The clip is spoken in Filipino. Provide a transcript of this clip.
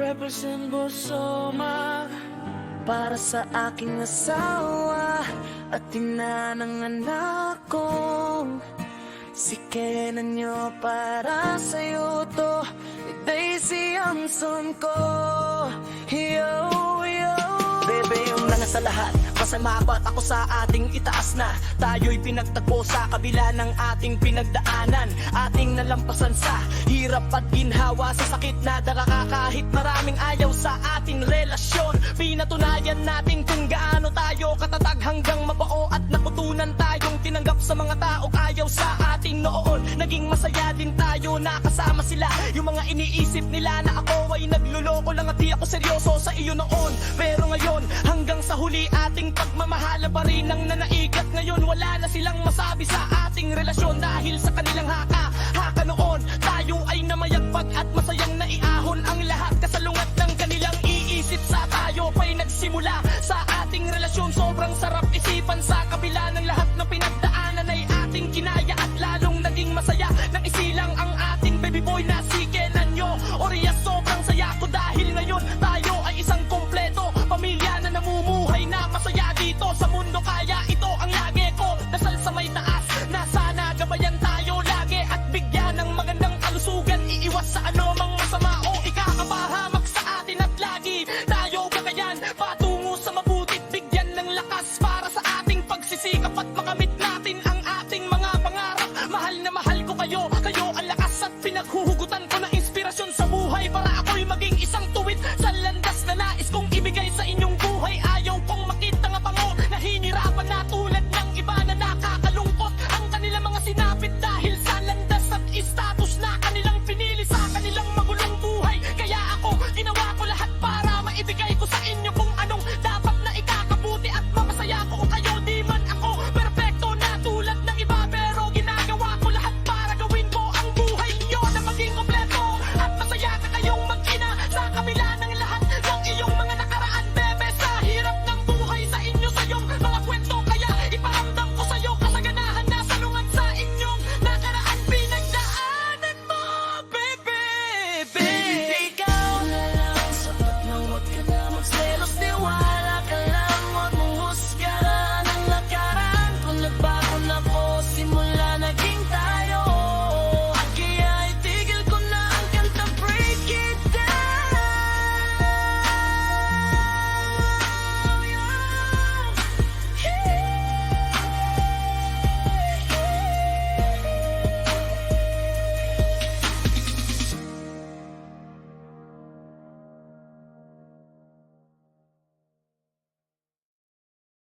represent Bosoma para sa aking asawa at ina ng anak ko. Si Kenan nyo para sa'yo to, ni Daisy ang son ko. Yo, yo. Bebe, yung lang sa lahat, masamabat ako sa ating itaas na. Tayo'y pinagtagpo sa kabila ng ating pinagdaanan. Ating nalampasan sa hirap at ginhawa, sa sakit na daraka kahit maraming ayaw sa ating relasyon. Pinatunayan natin kung gaano tayo katatag hanggang mabao, at nakutunan tayong tinanggap sa mga taong ayaw sa atin noon. Naging masaya din tayo na kasama sila. Yung mga iniisip nila na ako ay nagluloko lang at di ako seryoso sa iyo noon. Pero ngayon, hanggang sa huli ating pagmamahala pa rin ang nanaigat. Ngayon wala na silang masabi sa ating relasyon dahil sa kanilang haka noon. Tayo ay namayagpag at masayang naiahon ang lahat kasalungat ng kanilang iisip. Sa tayo pa'y nagsimula sa ating relasyon. Sobrang sarap isipan sa kabila ng